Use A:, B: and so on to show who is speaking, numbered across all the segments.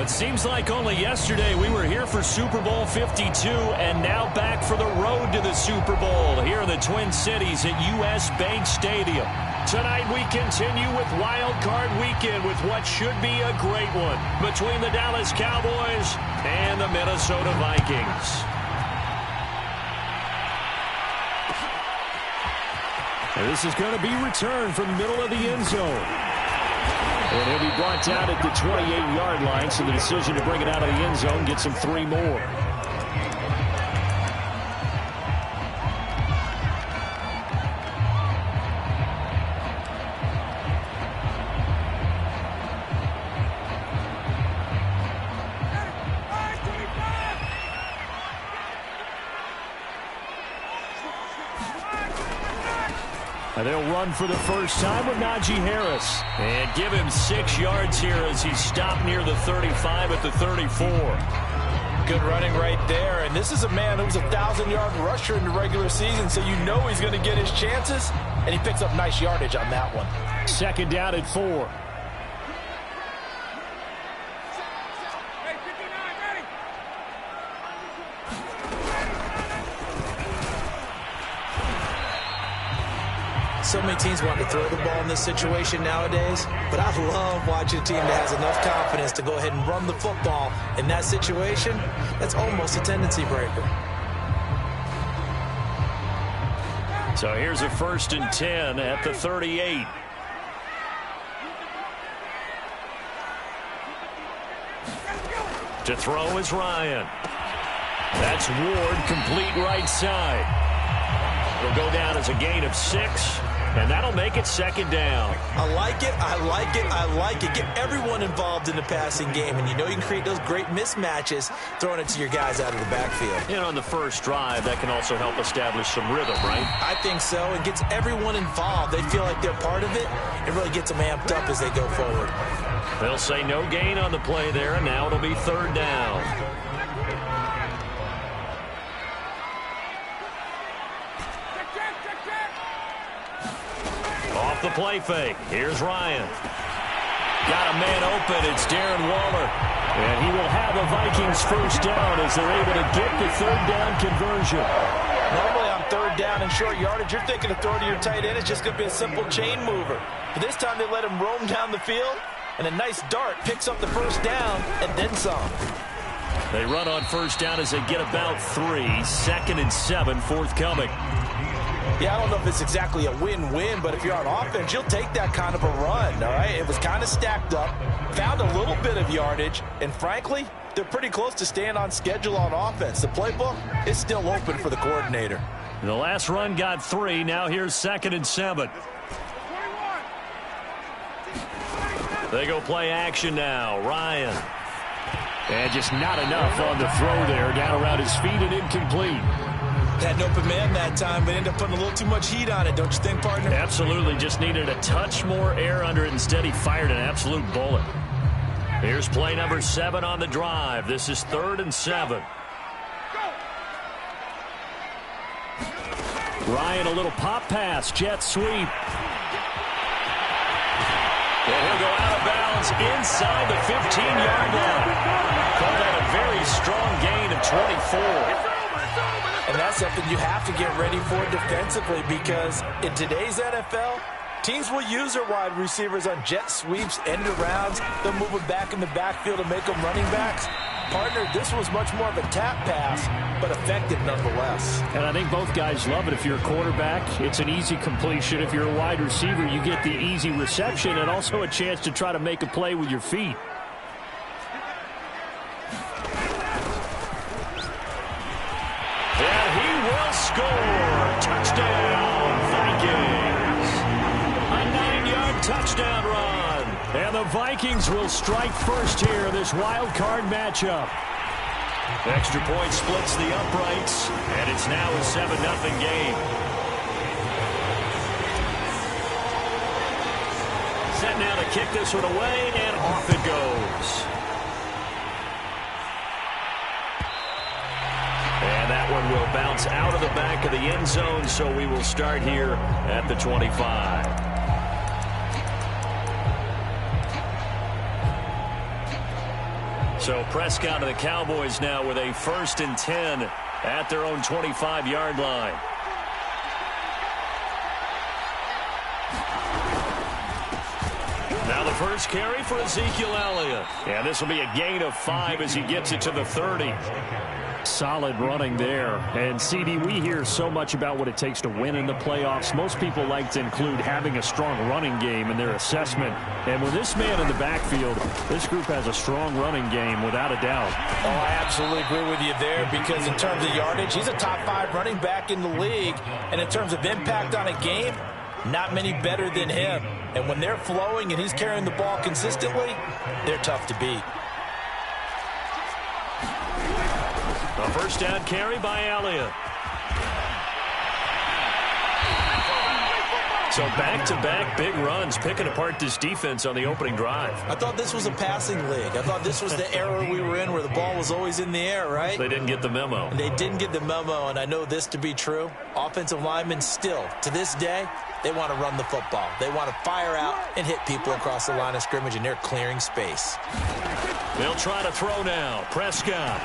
A: It seems like only yesterday we were here for Super Bowl 52 and now back for the road to the Super Bowl here in the Twin Cities at US Bank Stadium. Tonight we continue with Wildcard Weekend with what should be a great one between the Dallas Cowboys and the Minnesota Vikings. And this is going to be returned from the middle of the end zone. And he'll be brought down at the 28-yard line, so the decision to bring it out of the end zone gets him 3 more. And they'll run for the first time with Najee Harris. And give him 6 yards here as he's stopped near the 35 at the 34.
B: Good running right there. And this is a man who was a 1,000-yard rusher in the regular season, so you know he's going to get his chances. And he picks up nice yardage on that one.
A: Second down at 4.
B: So many teams want to throw the ball in this situation nowadays, but I love watching a team that has enough confidence to go ahead and run the football. In that situation, that's almost a tendency breaker.
A: So here's a 1st and 10 at the 38. To throw is Ryan. That's Ward, complete right side. It'll go down as a gain of 6. And that'll make it 2nd down.
B: I like it, I like it, I like it. Get everyone involved in the passing game. And you know you can create those great mismatches throwing it to your guys out of the backfield.
A: And on the first drive, that can also help establish some rhythm, right?
B: I think so. It gets everyone involved. They feel like they're part of it. It really gets them amped up as they go forward.
A: They'll say no gain on the play there, and now it'll be 3rd down. Off the play fake. Here's Ryan. Got a man open. It's Darren Waller. And he will have a Vikings first down as they're able to get the 3rd down conversion.
B: Normally on 3rd down and short yardage, you're thinking of throwing to your tight end. It's just going to be a simple chain mover. But this time they let him roam down the field. And a nice dart picks up the first down and then some.
A: They run on first down as they get about 3. 2nd and 7 forthcoming.
B: Yeah, I don't know if it's exactly a win-win, but if you're on offense, you'll take that kind of a run, all right? It was kind of stacked up, found a little bit of yardage, and frankly, they're pretty close to staying on schedule on offense. The playbook is still open for the coordinator.
A: The last run got 3. Now here's 2nd and 7. They go play action now. Ryan. And just not enough on the throw there. Down around his feet and incomplete.
B: Had an open man that time, but ended up putting a little too much heat on it, don't you think, partner?
A: Absolutely. Just needed a touch more air under it. Instead, he fired an absolute bullet. Here's play number 7 on the drive. This is 3rd and 7. Ryan, a little pop pass. Jet sweep. And he'll go out of bounds inside the 15-yard line. Call that a very strong gain of 24.
B: And that's something you have to get ready for defensively because in today's NFL, teams will use their wide receivers on jet sweeps, end arounds. They'll move them back in the backfield and make them running backs. Partner, this was much more of a tap pass, but effective nonetheless.
A: And I think both guys love it. If you're a quarterback, it's an easy completion. If you're a wide receiver, you get the easy reception and also a chance to try to make a play with your feet. Score! Touchdown, Vikings! A 9-yard touchdown run. And the Vikings will strike first here in this wild card matchup. Extra point splits the uprights, and it's now a 7-0 game. Set now to kick this one away, and off it goes. And that one will bounce out of the back of the end zone, so we will start here at the 25. So Prescott of the Cowboys now with a 1st and 10 at their own 25-yard line. Now the first carry for Ezekiel Elliott. And this will be a gain of 5 as he gets it to the 30.
C: Solid running there. And, CD, we hear so much about what it takes to win in the playoffs. Most people like to include having a strong running game in their assessment. And with this man in the backfield, this group has a strong running game without a doubt.
B: Oh, I absolutely agree with you there because in terms of yardage, he's a top 5 running back in the league. And in terms of impact on a game, not many better than him. And when they're flowing and he's carrying the ball consistently, they're tough to beat.
A: A first down carry by Elliott. So back-to-back big runs, picking apart this defense on the opening drive.
B: I thought this was a passing league. I thought this was the era we were in where the ball was always in the air, right?
A: They didn't get the memo.
B: They didn't get the memo, and I know this to be true. Offensive linemen still, to this day, they want to run the football. They want to fire out and hit people across the line of scrimmage, and they're clearing space.
A: They'll try to throw now. Prescott.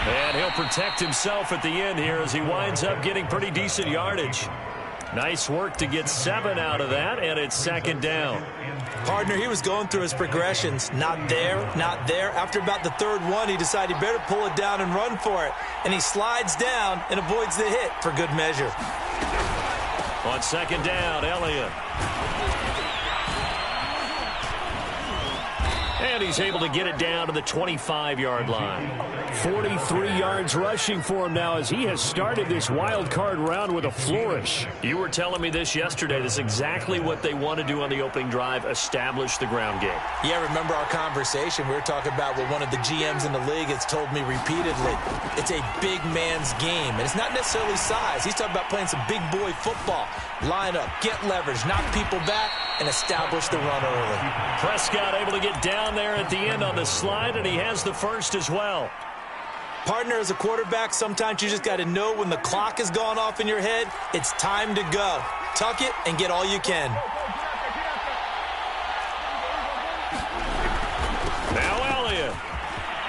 A: And he'll protect himself at the end here as he winds up getting pretty decent yardage. Nice work to get 7 out of that, and it's 2nd down.
B: Partner, he was going through his progressions. Not there, not there. After about the 3rd one, he decided he better pull it down and run for it. And he slides down and avoids the hit for good measure.
A: On 2nd down, Elliott. And he's able to get it down to the 25-yard line.
C: 43 yards rushing for him now as he has started this wild card round with a flourish.
A: You were telling me this yesterday. This is exactly what they want to do on the opening drive, establish the ground game.
B: Yeah, remember our conversation. We were talking about what one of the GMs in the league has told me repeatedly. It's a big man's game, and it's not necessarily size. He's talking about playing some big boy football. Line up, get leverage, knock people back, and establish the run early.
A: Prescott able to get down there at the end on the slide, and he has the first as well.
B: Partner, as a quarterback, sometimes you just got to know when the clock has gone off in your head, it's time to go. Tuck it and get all you can.
A: Now Elliott.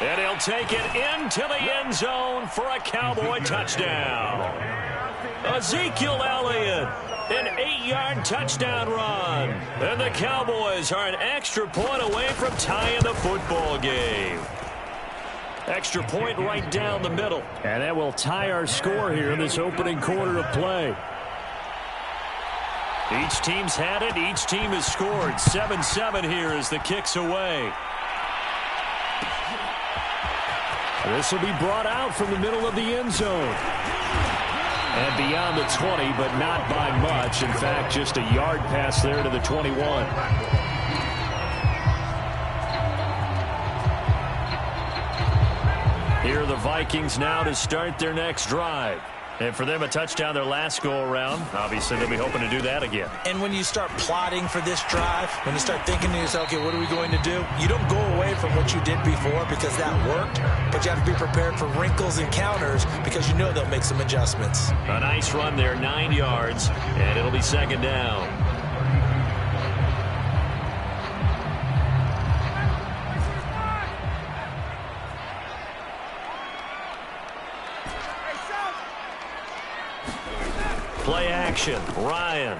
A: And he'll take it into the end zone for a Cowboy touchdown. Ezekiel Elliott. An 8-yard touchdown run. And the Cowboys are an extra point away from tying the football game. Extra point right down the middle.
C: And that will tie our score here in this opening quarter of play.
A: Each team's had it. Each team has scored. 7-7 here as the kick's away.
C: This will be brought out from the middle of the end zone. And beyond the 20, but not by much. In fact, just a yard pass there to the 21.
A: Here are the Vikings now to start their next drive. And for them, a touchdown their last go-around. Obviously, they'll be hoping to do that again.
B: And when you start plotting for this drive, when you start thinking to yourself, okay, what are we going to do? You don't go away from what you did before because that worked, but you have to be prepared for wrinkles and counters because you know they'll make some adjustments.
A: A nice run there, 9 yards, and it'll be 2nd down. Play action. Ryan.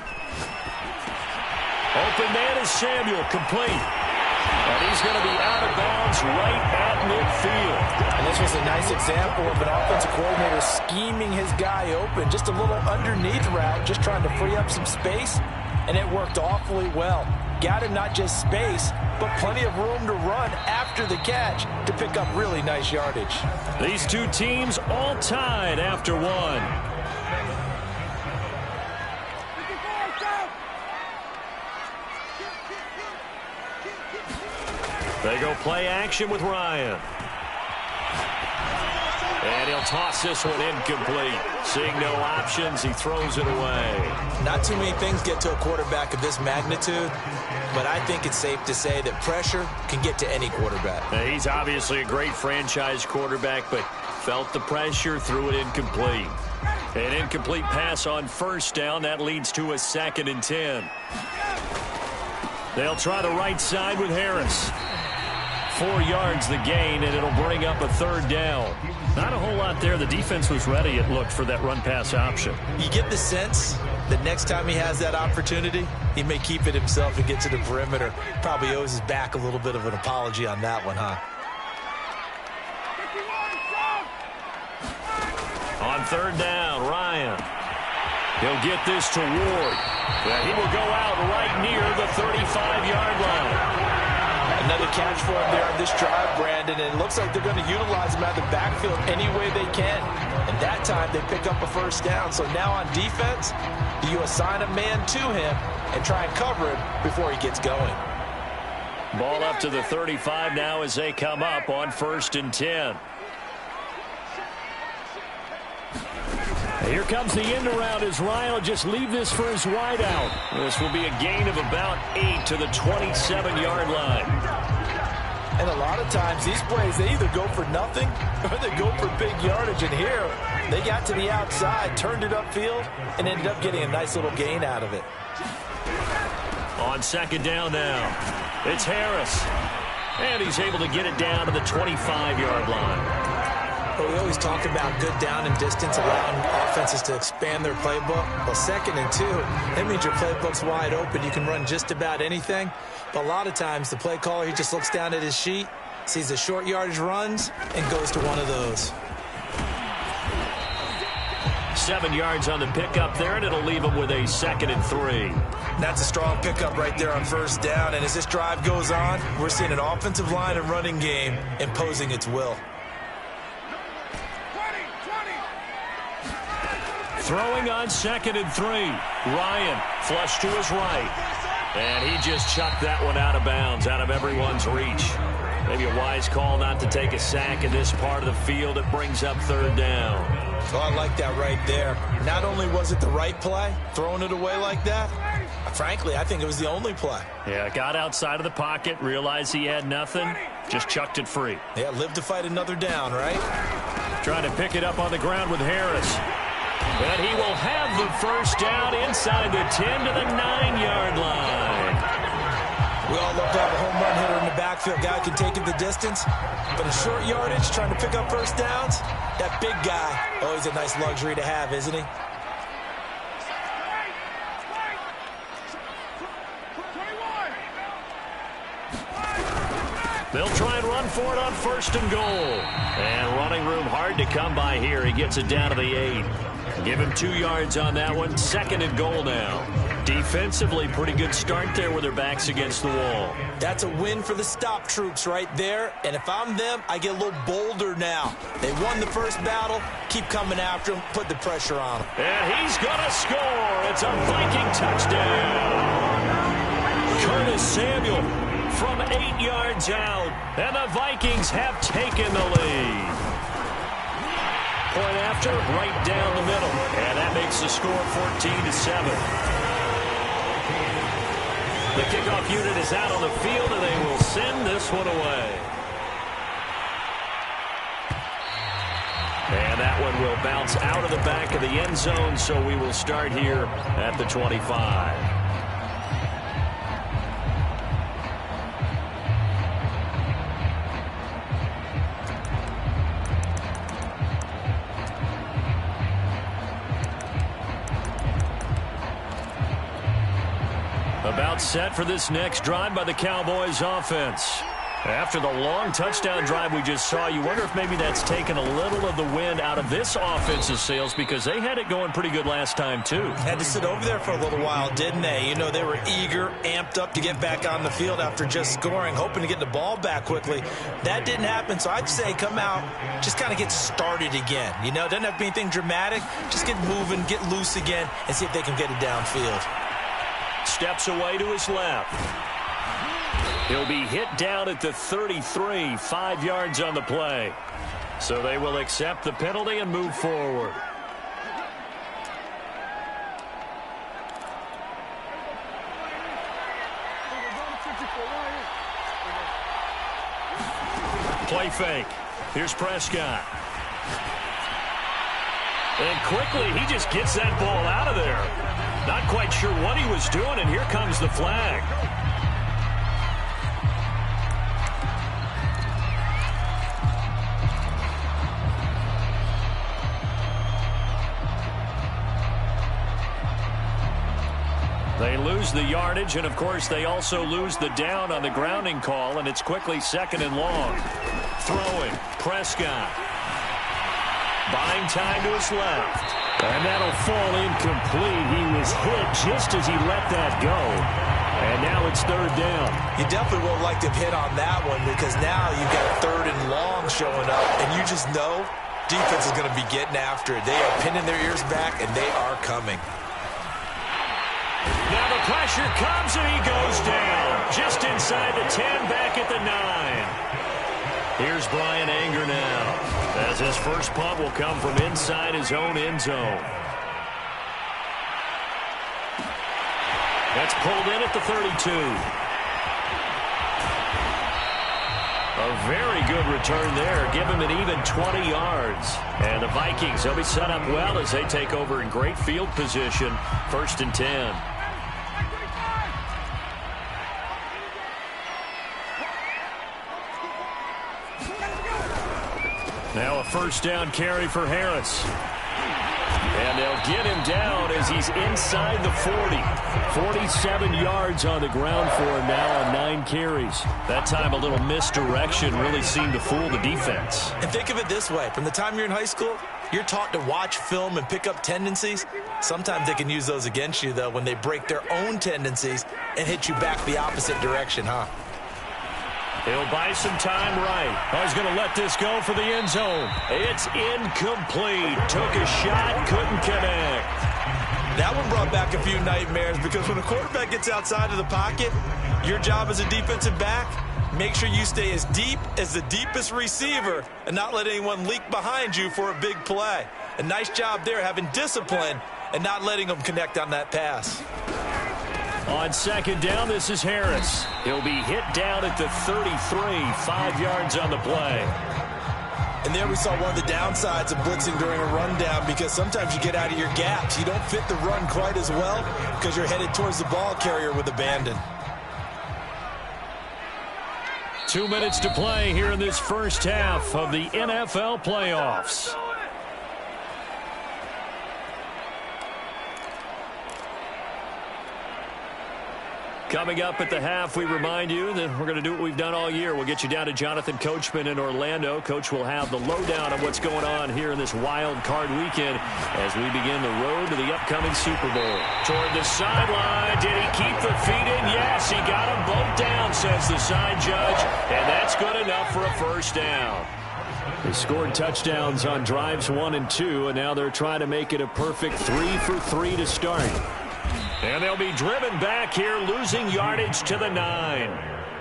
A: Open man is Samuel. Complete. And he's going to be out of bounds right at midfield.
B: And this was a nice example of an offensive coordinator scheming his guy open. Just a little underneath route, just trying to free up some space. And it worked awfully well. Got him not just space, but plenty of room to run after the catch to pick up really nice yardage.
A: These two teams all tied after one. They go play action with Ryan. And he'll toss this one incomplete. Seeing no options, he throws it away.
B: Not too many things get to a quarterback of this magnitude, but I think it's safe to say that pressure can get to any quarterback.
A: Now, he's obviously a great franchise quarterback, but felt the pressure, threw it incomplete. An incomplete pass on 1st down. That leads to a 2nd and 10. They'll try the right side with Harris. 4 yards the gain, and it'll bring up a 3rd down.
C: Not a whole lot there. The defense was ready, it looked, for that run-pass option.
B: You get the sense that next time he has that opportunity, he may keep it himself and get to the perimeter. Probably owes his back a little bit of an apology on that one, huh?
A: On 3rd down, Ryan. He'll get this to Ward. He will go out right near the 35-yard line.
B: Another catch for him there on this drive, Brandon, and it looks like they're going to utilize him out of the backfield any way they can. And that time they pick up a 1st down. So now on defense, you assign a man to him and try and cover him before he gets going.
A: Ball up to the 35 now as they come up on 1st and 10. Here comes the end around as Ryan will just leave this for his wideout. This will be a gain of about 8 to the 27-yard line.
B: And a lot of times these plays, they either go for nothing or they go for big yardage. And here, they got to the outside, turned it upfield, and ended up getting a nice little gain out of it.
A: On 2nd down now, it's Harris. And he's able to get it down to the 25-yard line.
B: Well, we always talk about good down and distance, allowing offenses to expand their playbook. Well, 2nd and 2, that means your playbook's wide open. You can run just about anything. But a lot of times, the play caller, he just looks down at his sheet, sees the short yardage runs, and goes to one of those.
A: 7 yards on the pickup there, and it'll leave him with a 2nd and 3.
B: That's a strong pickup right there on 1st down. And as this drive goes on, we're seeing an offensive line and running game imposing its will.
A: Throwing on 2nd and 3. Ryan flush to his right. And he just chucked that one out of bounds, out of everyone's reach. Maybe a wise call not to take a sack in this part of the field. It brings up 3rd down.
B: Oh, I like that right there. Not only was it the right play, throwing it away like that, frankly, I think it was the only play.
C: Yeah, got outside of the pocket, realized he had nothing, just chucked it free.
B: Yeah, live to fight another down, right?
A: Trying to pick it up on the ground with Harris. But he will have the 1st down inside the 10 to the 9-yard line.
B: We all love to have a home run hitter in the backfield. Guy can take it the distance. But in short yardage, trying to pick up 1st downs, that big guy, always a nice luxury to have, isn't he?
A: They'll try and run for it on 1st and goal. And running room hard to come by here. He gets it down to the 8. Give him 2 yards on that one. 2nd and goal now. Defensively, pretty good start there with their backs against the wall.
B: That's a win for the stop troops right there. And if I'm them, I get a little bolder now. They won the 1st battle. Keep coming after him. Put the pressure on him.
A: And he's going to score. It's a Viking touchdown. Curtis Samuel from 8 yards out. And the Vikings have taken the lead. Point after, right down the middle. And that makes the score 14-7. The kickoff unit is out on the field, and they will send this one away. And that one will bounce out of the back of the end zone, so we will start here at the 25. About set for this next drive by the Cowboys offense. After the long touchdown drive we just saw, you wonder if maybe that's taken a little of the wind out of this offense's sails, because they had it going pretty good last time too.
B: Had to sit over there for a little while, didn't they? You know, they were eager, amped up to get back on the field after just scoring, hoping to get the ball back quickly. That didn't happen, so I'd say come out, just kind of get started again. You know, doesn't have to be anything dramatic. Just get moving, get loose again, and see if they can get it downfield.
A: Steps away to his left. He'll be hit down at the 33, 5 yards on the play. So they will accept the penalty and move forward. Play fake. Here's Prescott. And quickly, he just gets that ball out of there. Not quite sure what he was doing, and here comes the flag. They lose the yardage, and, of course, they also lose the down on the grounding call, and it's quickly 2nd and long. Throwing, Prescott. Buying time to his left. And that'll fall incomplete. He was hit just as he let that go. And now it's 3rd down.
B: You definitely would like to have hit on that one because now you've got 3rd and long showing up, and you just know defense is going to be getting after it. They are pinning their ears back, and they are coming.
A: Now the pressure comes, and he goes down. Just inside the 10, back at the 9. Here's Brian Anger now, as his first punt will come from inside his own end zone. That's pulled in at the 32. A very good return there. Give him an even 20 yards. And the Vikings, they'll be set up well as they take over in great field position. 1st and 10. Now a 1st down carry for Harris. And they'll get him down as he's inside the 40. 47 yards on the ground for him now on 9 carries. That time a little misdirection really seemed to fool the defense.
B: And think of it this way. From the time you're in high school, you're taught to watch film and pick up tendencies. Sometimes they can use those against you, though, when they break their own tendencies and hit you back the opposite direction, huh?
A: He'll buy some time right. Oh, he's going to let this go for the end zone. It's incomplete. Took a shot, couldn't connect.
B: That one brought back a few nightmares because when a quarterback gets outside of the pocket, your job as a defensive back, make sure you stay as deep as the deepest receiver and not let anyone leak behind you for a big play. A nice job there having discipline and not letting them connect on that pass.
A: On 2nd down, this is Harris. He'll be hit down at the 33, 5 yards on the play.
B: And there we saw one of the downsides of blitzing during a rundown because sometimes you get out of your gaps. You don't fit the run quite as well because you're headed towards the ball carrier with abandon.
A: 2 minutes to play here in this first half of the NFL playoffs. Coming up at the half, we remind you that we're going to do what we've done all year. We'll get you down to Jonathan Coachman in Orlando. Coach will have the lowdown on what's going on here in this wild card weekend as we begin the road to the upcoming Super Bowl. Toward the sideline. Did he keep the feet in? Yes, he got them both down, says the side judge. And that's good enough for a 1st down. They scored touchdowns on drives 1 and 2, and now they're trying to make it a perfect 3 for 3 to start. And they'll be driven back here, losing yardage to the 9.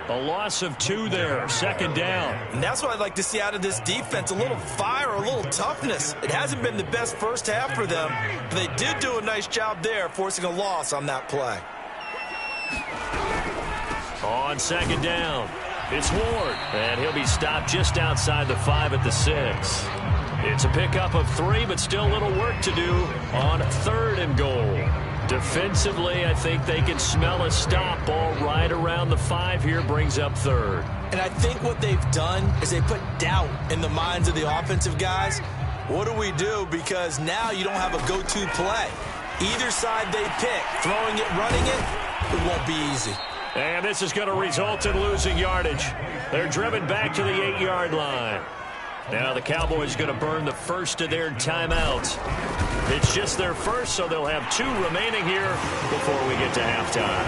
A: A loss of 2 there, 2nd down.
B: And that's what I'd like to see out of this defense, a little fire, a little toughness. It hasn't been the best first half for them, but they did do a nice job there, forcing a loss on that play.
A: On 2nd down, it's Ward, and he'll be stopped just outside the 5 at the 6. It's a pickup of 3, but still a little work to do on 3rd and goal. Defensively, I think they can smell a stop ball right around the 5 here, brings up 3rd.
B: And I think what they've done is they put doubt in the minds of the offensive guys. What do we do? Because now you don't have a go-to play. Either side they pick, throwing it, running it won't be easy.
A: And this is going to result in losing yardage. They're driven back to the 8-yard line. Now the Cowboys going to burn the first of their timeouts. It's just their first, so they'll have 2 remaining here before we get to halftime.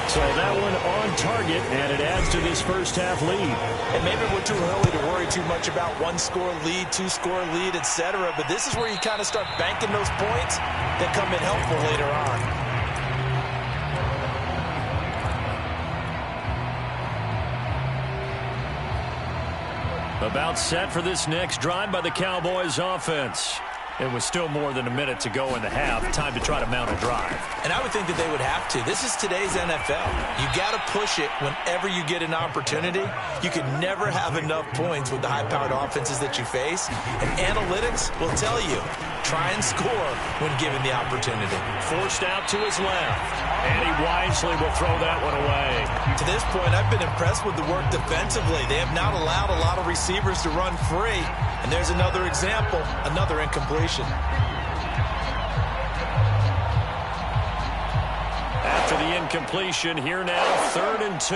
A: So that one on target, and it adds to this first half lead.
B: And maybe we're too early to worry too much about 1-score lead, 2-score lead, etc. But this is where you kind of start banking those points that come in helpful later on.
A: About set for this next drive by the Cowboys offense. It was still more than a minute to go in the half. Time to try to mount a drive.
B: And I would think that they would have to. This is today's NFL. You got to push it whenever you get an opportunity. You can never have enough points with the high-powered offenses that you face. And analytics will tell you, try and score when given the opportunity.
A: Forced out to his left. And he wisely will throw that one away.
B: To this point, I've been impressed with the work defensively. They have not allowed a lot of receivers to run free. And there's another example, another incompletion.
A: After the incompletion, here now, 3rd and 2.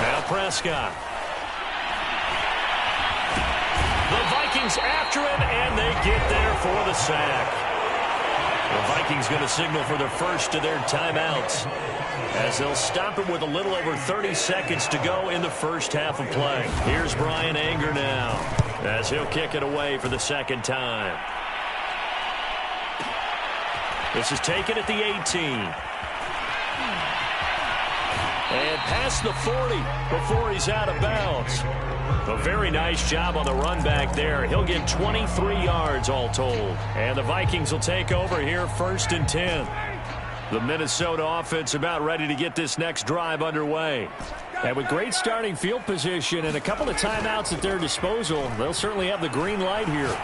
A: Now Prescott. The Vikings after him, and they get there for the sack. The Vikings going to signal for the first of their timeouts as they'll stop it with a little over 30 seconds to go in the first half of play. Here's Brian Anger now as he'll kick it away for the second time. This is taken at the 18. And past the 40 before he's out of bounds. A very nice job on the run back there. He'll get 23 yards all told. And the Vikings will take over here 1st and 10. The Minnesota offense about ready to get this next drive underway. And with great starting field position and a couple of timeouts at their disposal, they'll certainly have the green light here.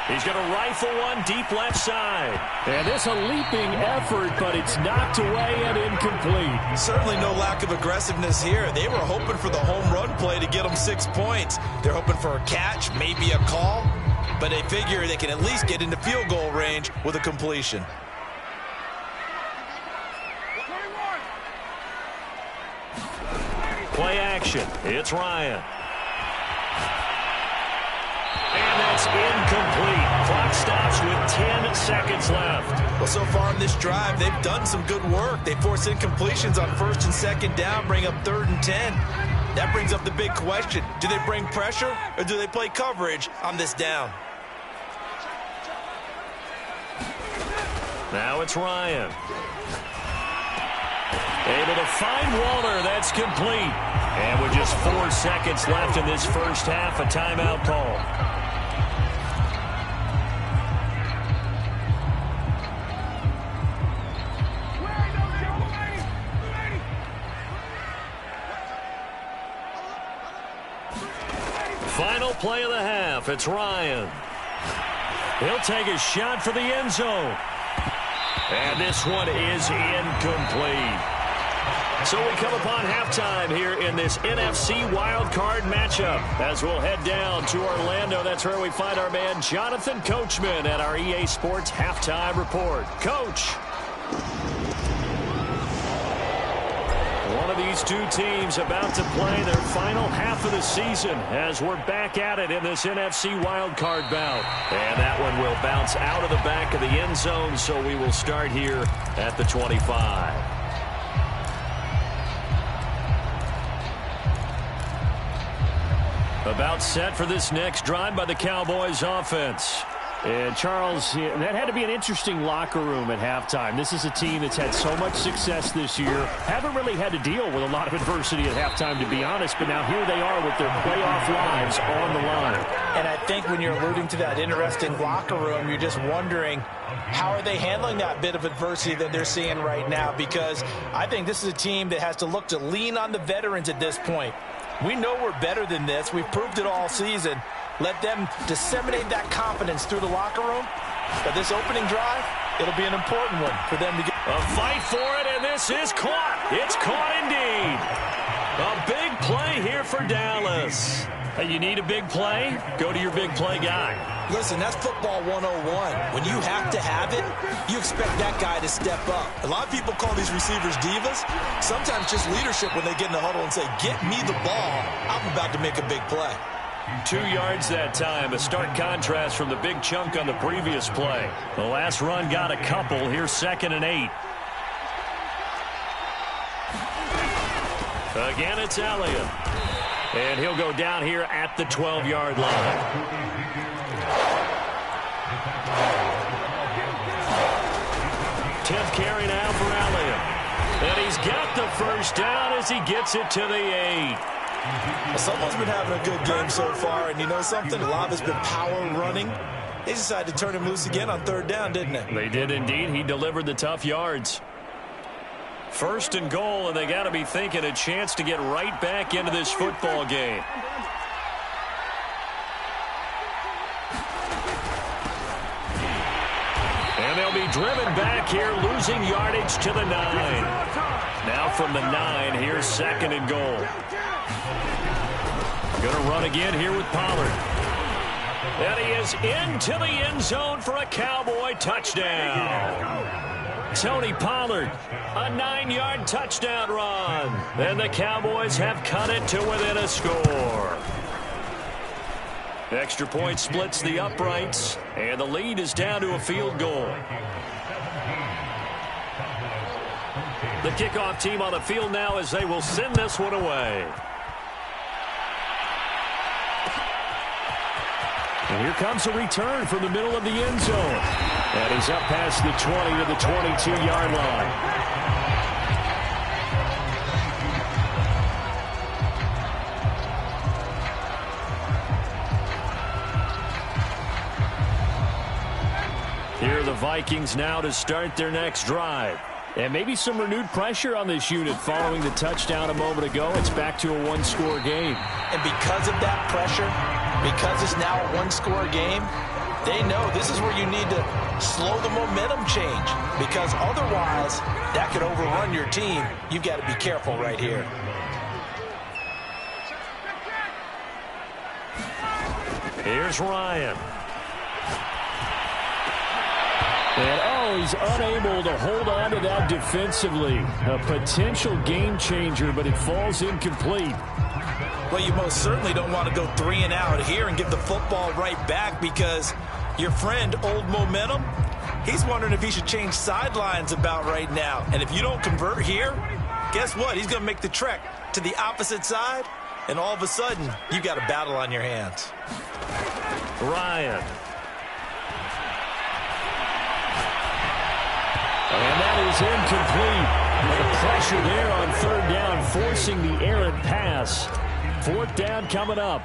A: He's going to rifle one deep left side. And it's a leaping effort, but it's knocked away and incomplete.
B: Certainly no lack of aggressiveness here. They were hoping for the home run play to get them 6 points. They're hoping for a catch, maybe a call, but they figure they can at least get into field goal range with a completion.
A: Play action. It's Ryan. And that's incomplete. Clock stops with 10 seconds left.
B: Well, so far in this drive, they've done some good work. They force incompletions on 1st and 2nd down, bring up 3rd and 10. That brings up the big question. Do they bring pressure or do they play coverage on this down?
A: Now it's Ryan. Able to find Waller. That's complete. And with just 4 seconds left in this first half, a timeout call. Final play of the half. It's Ryan. He'll take a shot for the end zone. And this one is incomplete. So we come upon halftime here in this NFC wildcard matchup as we'll head down to Orlando. That's where we find our man Jonathan Coachman at our EA Sports Halftime Report. Coach. One of these two teams about to play their final half of the season as we're back at it in this NFC wildcard bout. And that one will bounce out of the back of the end zone, so we will start here at the 25. About set for this next drive by the Cowboys offense. And, Charles, that had to be an interesting locker room at halftime. This is a team that's had so much success this year. Haven't really had to deal with a lot of adversity at halftime, to be honest. But now here they are with their playoff lives on the line.
B: And I think when you're alluding to that interesting locker room, you're just wondering, how are they handling that bit of adversity that they're seeing right now? Because I think this is a team that has to look to lean on the veterans at this point. We know we're better than this. We've proved it all season. Let them disseminate that confidence through the locker room. But this opening drive, it'll be an important one for them to get.
A: A fight for it, and this is caught. It's caught indeed. A big play here for Dallas. Hey, you need a big play? Go to your big play guy.
B: Listen, that's football 101. When you have to have it, you expect that guy to step up. A lot of people call these receivers divas. Sometimes just leadership when they get in the huddle and say, get me the ball. I'm about to make a big play.
A: 2 yards that time. A stark contrast from the big chunk on the previous play. The last run got a couple. Here's 2nd and 8. Again, it's Elliott. And he'll go down here at the 12-yard line. Tenth carry now for Elliott. And he's got the first down as he gets it to the 8.
B: Well, someone's been having a good game so far, and you know something? A lot of it's been power running. They decided to turn him loose again on 3rd down, didn't they?
A: They did indeed. He delivered the tough yards. 1st and goal, and they got to be thinking a chance to get right back into this football game. And they'll be driven back here, losing yardage to the 9. Now from the 9, here's 2nd and goal. Going to run again here with Pollard. And he is into the end zone for a Cowboy touchdown. Tony Pollard, a 9-yard touchdown run. And the Cowboys have cut it to within a score. Extra point splits the uprights, and the lead is down to a field goal. The kickoff team on the field now as they will send this one away. And here comes a return from the middle of the end zone. And he's up past the 20 to the 22-yard line. Here are the Vikings now to start their next drive. And maybe some renewed pressure on this unit following the touchdown a moment ago. It's back to a one-score game.
B: And because of that pressure, because it's now a one-score game, they know this is where you need to slow the momentum change, because otherwise that could overrun your team. You've got to be careful right here.
A: Here's Ryan.
C: And, he's unable to hold on to that defensively. A potential game changer, but it falls incomplete.
B: Well, you most certainly don't want to go 3 and out here and give the football right back, because your friend, Old Momentum, he's wondering if he should change sidelines about right now. And if you don't convert here, guess what? He's going to make the trek to the opposite side, and all of a sudden, you've got a battle on your hands.
A: Ryan.
C: And that is incomplete. The pressure there on third down, forcing the errant pass. Fourth down coming up.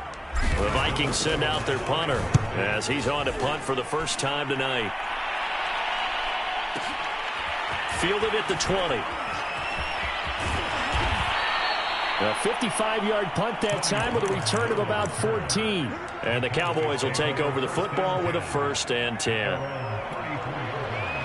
A: The Vikings send out their punter as he's on to punt for the first time tonight. Fielded at the 20. A 55-yard punt that time with a return of about 14. And the Cowboys will take over the football with a 1st and 10.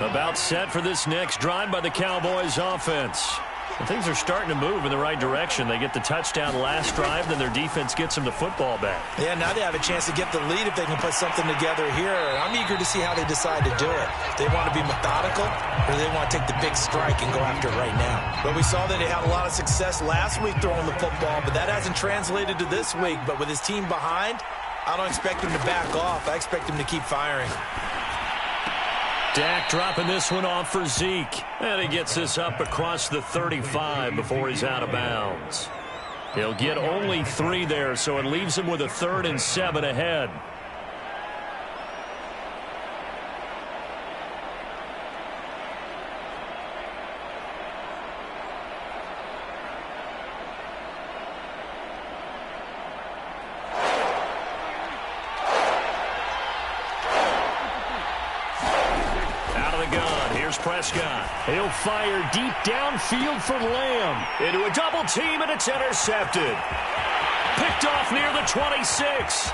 A: About set for this next drive by the Cowboys offense. And things are starting to move in the right direction. They get the touchdown last drive, then their defense gets them the football back.
B: Yeah, now they have a chance to get the lead if they can put something together here. I'm eager to see how they decide to do it. They want to be methodical, or they want to take the big strike and go after it right now. Well, we saw that they had a lot of success last week throwing the football, but that hasn't translated to this week. But with his team behind, I don't expect him to back off. I expect him to keep firing.
A: Dak dropping this one off for Zeke. And he gets this up across the 35 before he's out of bounds. He'll get only 3 there, so it leaves him with a 3rd and 7 ahead. Prescott.
C: He'll fire deep downfield for Lamb.
A: Into a double team, and it's intercepted. Picked off near the 26.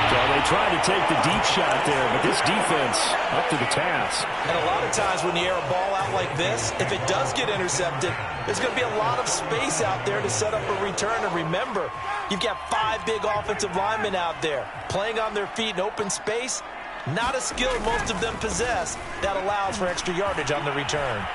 C: So they tried to take the deep shot there, but this defense up to the task.
B: And a lot of times when you air a ball out like this, if it does get intercepted, there's going to be a lot of space out there to set up a return. And remember, you've got 5 big offensive linemen out there playing on their feet in open space. Not a skill most of them possess that allows for extra yardage on the return.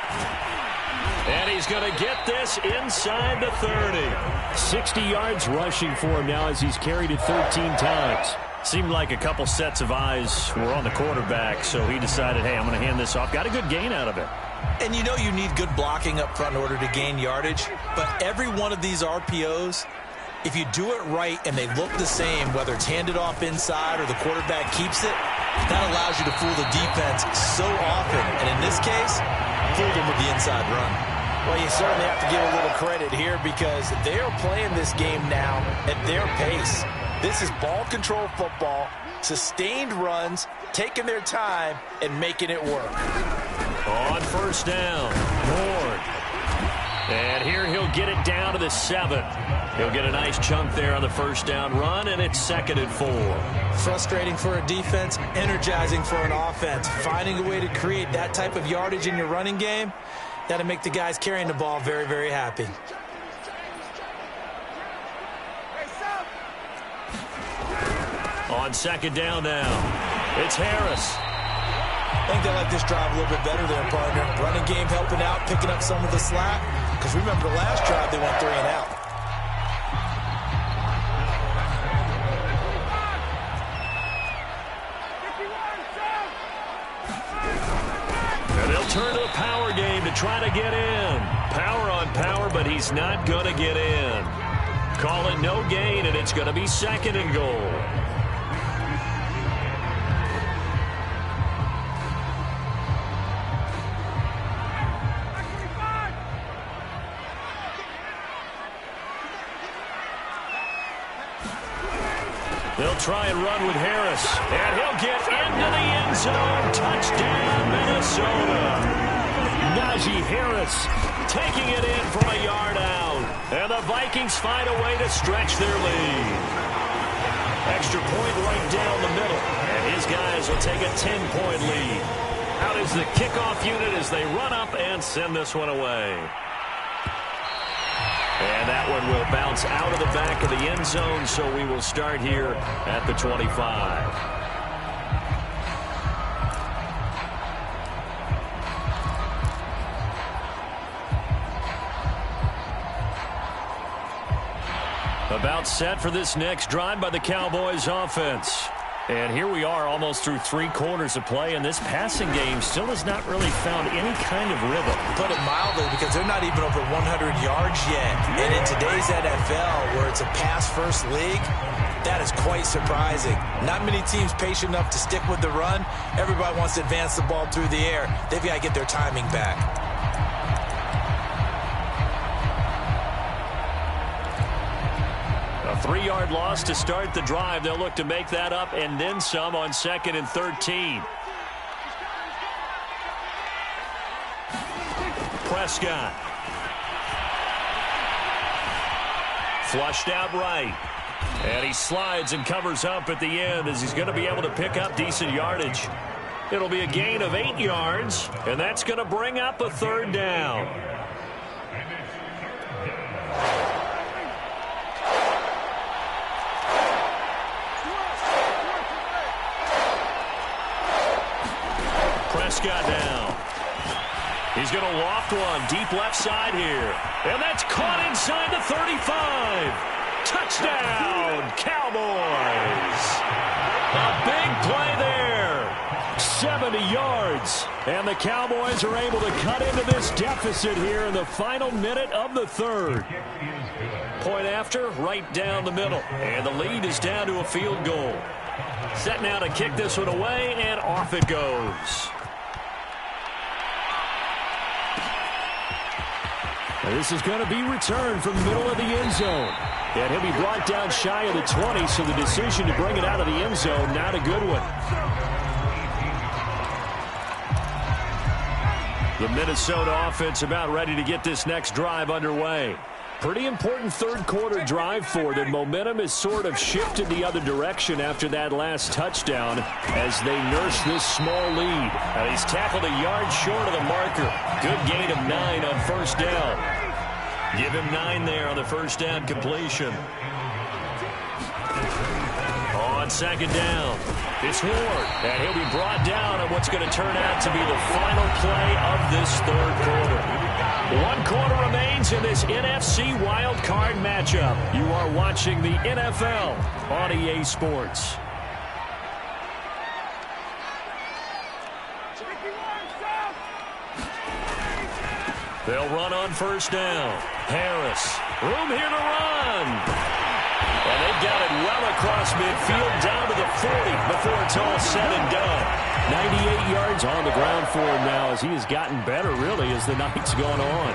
A: And he's going to get this inside the 30.
C: 60 yards rushing for him now as he's carried it 13 times.
A: Seemed like a couple sets of eyes were on the quarterback, so he decided, hey, I'm going to hand this off. Got a good gain out of it.
B: And you know you need good blocking up front in order to gain yardage, but every one of these RPOs, if you do it right and they look the same, whether it's handed off inside or the quarterback keeps it, that allows you to fool the defense so often. And in this case, fool them with the inside run. Well, you certainly have to give a little credit here, because they are playing this game now at their pace. This is ball control football, sustained runs, taking their time and making it work.
A: On 1st down, Ward. And here he'll get it down to the 7. He'll get a nice chunk there on the 1st down run, and it's 2nd and 4.
B: Frustrating for a defense, energizing for an offense. Finding a way to create that type of yardage in your running game, that'll make the guys carrying the ball very, very happy.
A: On second down now, it's Harris.
B: I think they like this drive a little bit better there, partner. Running game helping out, picking up some of the slack. Because remember the last drive, they went 3 and out.
A: And they'll turn to the power game to try to get in. Power on power, but he's not going to get in. Call it no gain, and it's going to be second and goal. They'll try and run with Harris, and he'll get into the end zone. Touchdown, Minnesota. Najee Harris taking it in from a yard out, and the Vikings find a way to stretch their lead. Extra point right down the middle, and his guys will take a 10-point lead. Out is the kickoff unit as they run up and send this one away. And that one will bounce out of the back of the end zone, so we will start here at the 25. About set for this next drive by the Cowboys offense. And here we are almost through 3 quarters of play, and this passing game still has not really found any kind of rhythm.
B: Put it mildly, because they're not even over 100 yards yet. And in today's NFL, where it's a pass-first league, that is quite surprising. Not many teams patient enough to stick with the run. Everybody wants to advance the ball through the air. They've got to get their timing back.
A: A 3-yard loss to start the drive. They'll look to make that up and then some on 2nd and 13. Prescott. Flushed out right. And he slides and covers up at the end as he's going to be able to pick up decent yardage. It'll be a gain of 8 yards, and that's going to bring up a 3rd down. Prescott down. He's going to loft one deep left side here. And that's caught inside the 35. Touchdown, Cowboys. A big play there. 70 yards. And the Cowboys are able to cut into this deficit here in the final minute of the 3rd. Point after, right down the middle. And the lead is down to a field goal. Set now to kick this one away, and off it goes. This is going to be returned from the middle of the end zone. And he'll be brought down shy of the 20, so the decision to bring it out of the end zone, not a good one. The Minnesota offense about ready to get this next drive underway. Pretty important 3rd quarter drive for them. Momentum has sort of shifted the other direction after that last touchdown as they nurse this small lead. And he's tackled a yard short of the marker. Good gain of 9 on 1st down. Give him 9 there on the 1st down completion. On 2nd down, it's Ward. And he'll be brought down on what's going to turn out to be the final play of this 3rd quarter. 1 quarter remains in this NFC Wildcard matchup. You are watching the NFL on EA Sports. They'll run on 1st down. Harris, room here to run. And they've got it well across midfield down to the 40 before it's all said and done. 98 yards on the ground for him now as he has gotten better, really, as the night's gone on.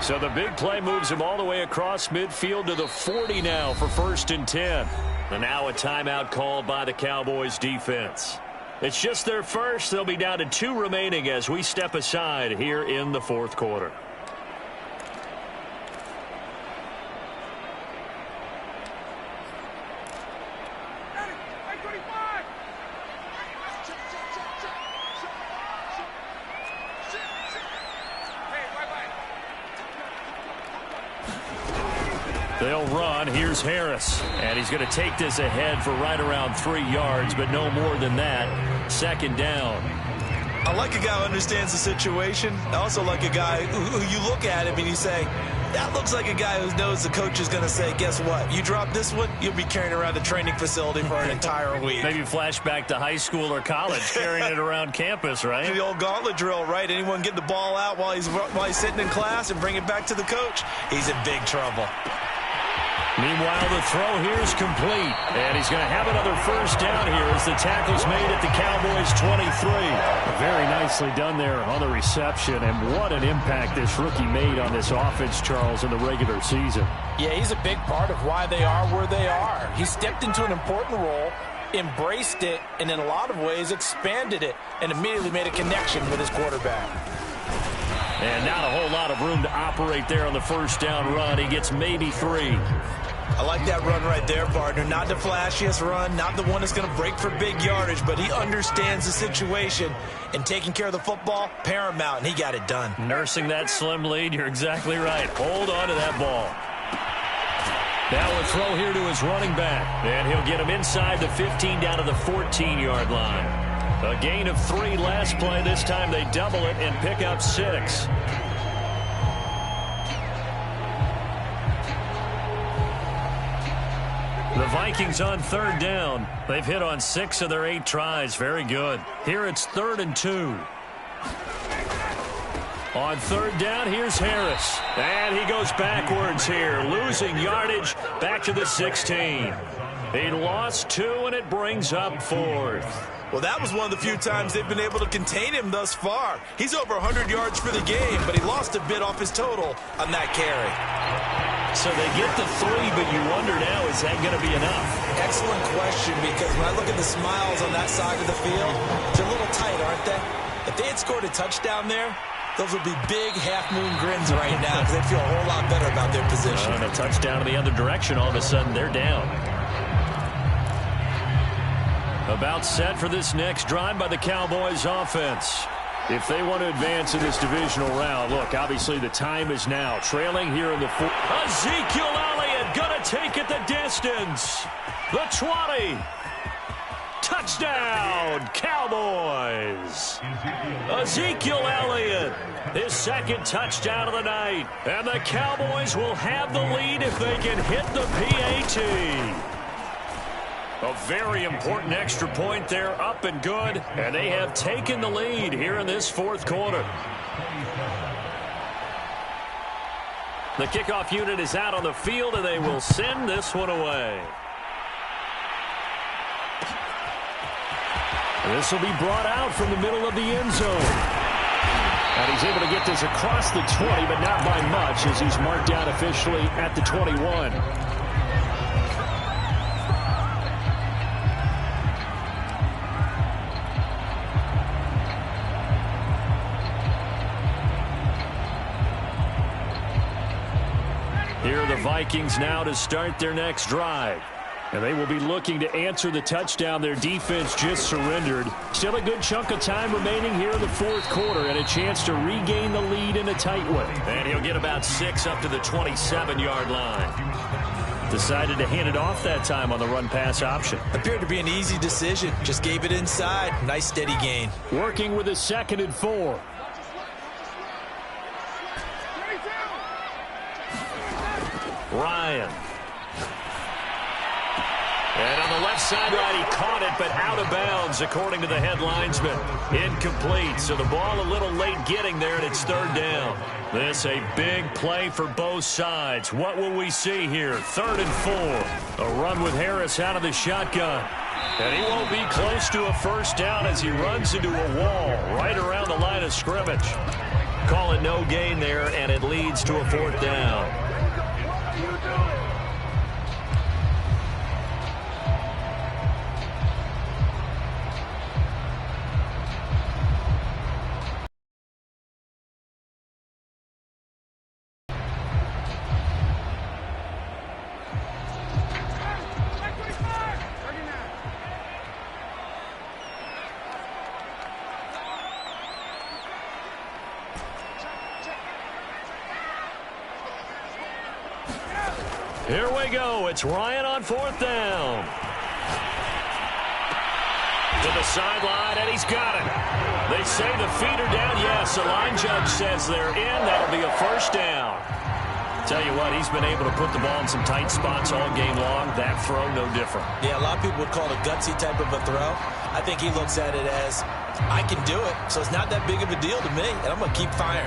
A: So the big play moves him all the way across midfield to the 40 now for 1st and 10. And now a timeout called by the Cowboys defense. It's just their first. They'll be down to 2 remaining as we step aside here in the 4th quarter. They'll run. Here's Harris. And he's going to take this ahead for right around 3 yards, but no more than that. 2nd down.
B: I like a guy who understands the situation. I also like a guy who you look at him and you say, that looks like a guy who knows the coach is going to say, guess what? You drop this one, you'll be carrying around the training facility for an entire week.
A: Maybe flashback to high school or college, carrying it around campus, right?
B: The old gauntlet drill, right? Anyone get the ball out while he's sitting in class and bring it back to the coach? He's in big trouble.
A: Meanwhile, the throw here is complete. And he's going to have another 1st down here as the tackle's made at the Cowboys' 23.
C: Very nicely done there on the reception. And what an impact this rookie made on this offense, Charles, in the regular season.
B: Yeah, he's a big part of why they are where they are. He stepped into an important role, embraced it, and in a lot of ways expanded it, and immediately made a connection with his quarterback.
A: And not a whole lot of room to operate there on the 1st down run. He gets maybe 3.
B: I like that run right there, partner. Not the flashiest run, not the one that's going to break for big yardage, but he understands the situation, and taking care of the football, paramount, and he got it done.
A: Nursing that slim lead, you're exactly right. Hold on to that ball. Now a throw here to his running back, and he'll get him inside the 15 down to the 14-yard line. A gain of 3 last play. This time they double it and pick up 6. The Vikings on 3rd down. They've hit on 6 of their 8 tries. Very good. Here it's 3rd and 2. On 3rd down, here's Harris. And he goes backwards here, losing yardage back to the 16. He lost 2, and it brings up 4th.
B: Well, that was one of the few times they've been able to contain him thus far. He's over 100 yards for the game, but he lost a bit off his total on that carry.
A: So they get the 3, but you wonder now, is that going to be enough?
B: Excellent question, because when I look at the smiles on that side of the field, they're a little tight, aren't they? If they had scored a touchdown there, those would be big half-moon grins right now because they'd feel a whole lot better about their position.
A: And a touchdown in the other direction, all of a sudden they're down. About set for this next drive by the Cowboys offense. If they want to advance in this divisional round, look, obviously the time is now. Trailing here in the 4th. Ezekiel Elliott going to take it the distance. The 20. Touchdown, Cowboys. Ezekiel Elliott, his 2nd touchdown of the night. And the Cowboys will have the lead if they can hit the PAT. A very important extra point there, up and good. And they have taken the lead here in this 4th quarter. The kickoff unit is out on the field, and they will send this one away. This will be brought out from the middle of the end zone. And he's able to get this across the 20, but not by much, as he's marked down officially at the 21. Here are the Vikings now to start their next drive. And they will be looking to answer the touchdown their defense just surrendered. Still a good chunk of time remaining here in the 4th quarter and a chance to regain the lead in a tight way. And he'll get about 6 up to the 27-yard line. Decided to hand it off that time on the run-pass option.
B: Appeared to be an easy decision. Just gave it inside. Nice steady gain.
C: Working with a 2nd and 4.
A: Ryan. And on the left sideline, he caught it, but out of bounds, according to the head linesman. Incomplete, so the ball a little late getting there, and it's 3rd down. This a big play for both sides. What will we see here? 3rd and 4. A run with Harris out of the shotgun. And he won't be close to a 1st down as he runs into a wall right around the line of scrimmage. Call it no gain there, and it leads to a 4th down. Here we go. It's Ryan on 4th down. To the sideline, and he's got it. They say the feet are down. Yes, the line judge says they're in. That'll be a first down. Tell you what, he's been able to put the ball in some tight spots all game long. That throw, no different.
B: Yeah, a lot of people would call it a gutsy type of a throw. I think he looks at it as, I can do it, so it's not that big of a deal to me, and I'm going to keep firing.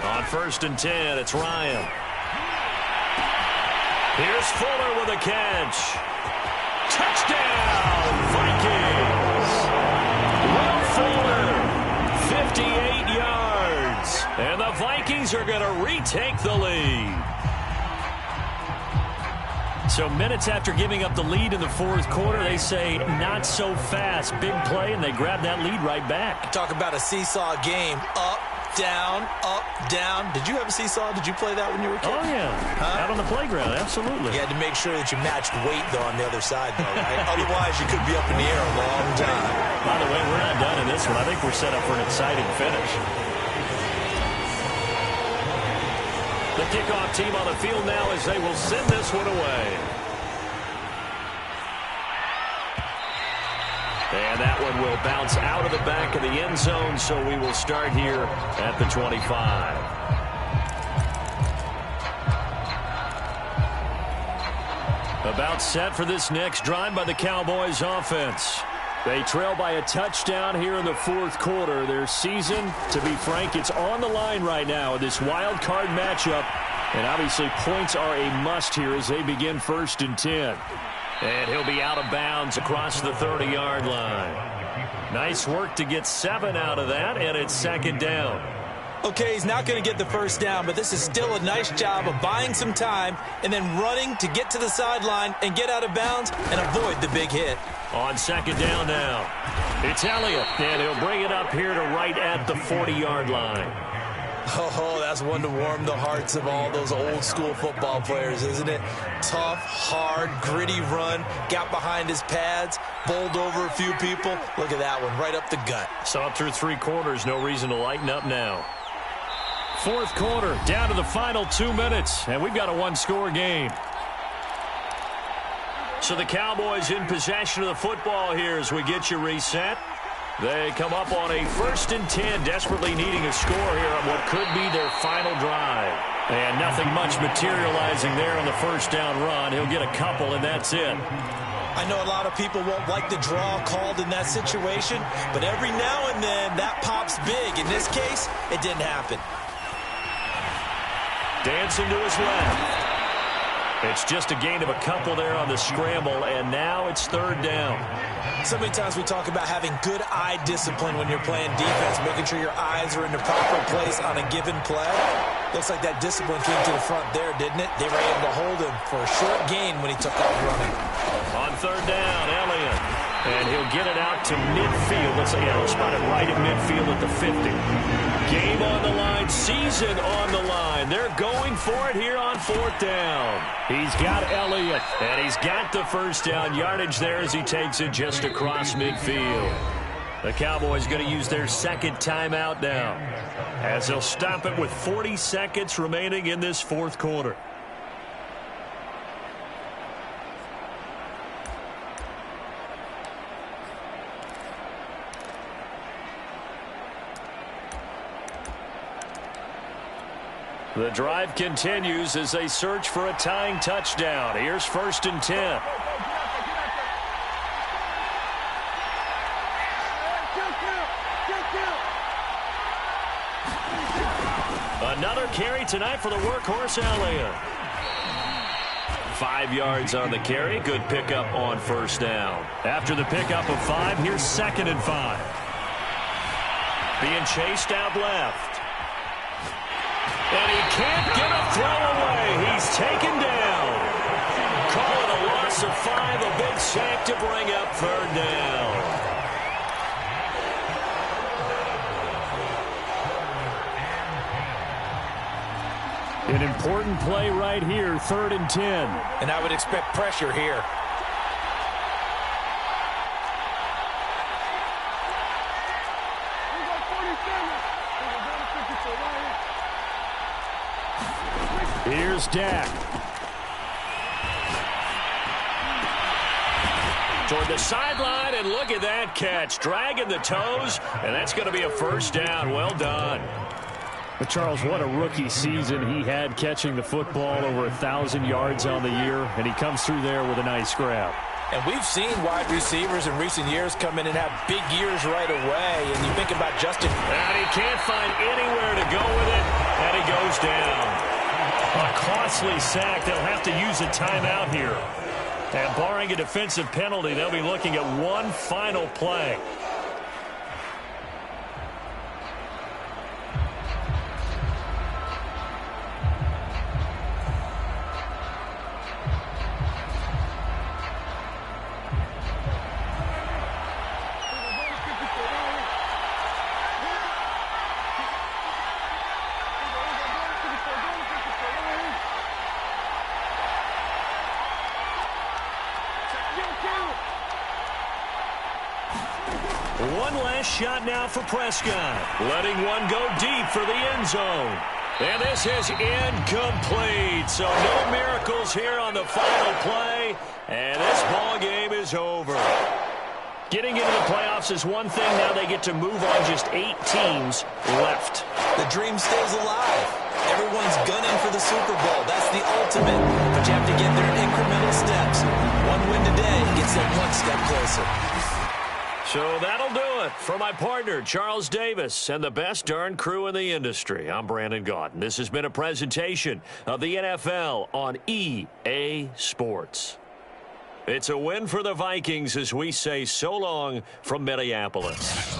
A: On 1st and 10, it's Ryan. Here's Fuller with a catch. Touchdown, Vikings! Will Fuller, 58 yards. And the Vikings are going to retake the lead. So minutes after giving up the lead in the 4th quarter, they say not so fast. Big play, and they grab that lead right back.
B: Talk about a seesaw game. Up, down, up, down. Did you have a seesaw? Did you play that when you were a kid?
C: Oh, yeah. Huh? Out on the playground, absolutely.
B: You had to make sure that you matched weight, though, on the other side, though, right? Otherwise, you could be up in the air a long time.
C: By the way, we're not done in this one. I think we're set up for an exciting finish.
A: The kickoff team on the field now as they will send this one away. And that one will bounce out of the back of the end zone, so we will start here at the 25. About set for this next drive by the Cowboys offense. They trail by a touchdown here in the 4th quarter. Their season, to be frank, it's on the line right now in this wild card matchup. And obviously points are a must here as they begin 1st and 10. And he'll be out of bounds across the 30-yard line. Nice work to get 7 out of that, and it's 2nd down.
B: Okay, he's not going to get the first down, but this is still a nice job of buying some time and then running to get to the sideline and get out of bounds and avoid the big hit.
A: On 2nd down now, it's Elliott, and he'll bring it up here to right at the 40-yard line.
B: Oh, that's one to warm the hearts of all those old-school football players, isn't it? Tough, hard, gritty run, got behind his pads, bowled over a few people. Look at that one, right up the gut.
A: Saw through 3 quarters, no reason to lighten up now. 4th quarter, down to the final 2 minutes, and we've got a 1-score game. So the Cowboys in possession of the football here as we get you reset. They come up on a 1st and 10, desperately needing a score here on what could be their final drive. And nothing much materializing there on the 1st down run. He'll get a couple, and that's it.
B: I know a lot of people won't like the draw called in that situation, but every now and then that pops big. In this case, it didn't happen.
A: Dancing to his left. It's just a gain of a couple there on the scramble, and now it's 3rd down.
B: So many times we talk about having good eye discipline when you're playing defense, making sure your eyes are in the proper place on a given play. Looks like that discipline came to the front there, didn't it? They were able to hold him for a short gain when he took off running.
A: On 3rd down, Elliott. And he'll get it out to midfield. Let's say, he'll spot it right at midfield at the 50. Game on the line, season on the line. They're going for it here on 4th down. He's got Elliott, and he's got the 1st down yardage there as he takes it just across midfield. The Cowboys going to use their 2nd timeout now as they'll stop it with 40 seconds remaining in this 4th quarter. The drive continues as they search for a tying touchdown. Here's 1st and 10. Another carry tonight for the workhorse Elliott. 5 yards on the carry. Good pickup on 1st down. After the pickup of 5, here's 2nd and 5. Being chased out left. And he can't get a throw away. He's taken down. Call it a loss of 5, a big sack to bring up 3rd down. An important play right here, 3rd and 10.
B: And I would expect pressure here.
C: Here's Dak.
A: Toward the sideline, and look at that catch. Dragging the toes, and that's going to be a first down. Well done.
C: But Charles, what a rookie season he had catching the football, over 1,000 yards on the year, and he comes through there with a nice grab.
B: And we've seen wide receivers in recent years come in and have big years right away. And you think about Justin.
A: And he can't find anywhere to go with it, and he goes down. A costly sack. They'll have to use a timeout here. And barring a defensive penalty, they'll be looking at one final play. One last shot now for Prescott. Letting one go deep for the end zone. And this is incomplete. So no miracles here on the final play. And this ball game is over. Getting into the playoffs is one thing. Now they get to move on. Just 8 teams left.
B: The dream stays alive. Everyone's gunning for the Super Bowl. That's the ultimate. But you have to get there in incremental steps. One win today gets them one step closer.
A: So that'll do it for my partner, Charles Davis, and the best darn crew in the industry. I'm Brandon Gaudin. This has been a presentation of the NFL on EA Sports. It's a win for the Vikings as we say so long from Minneapolis.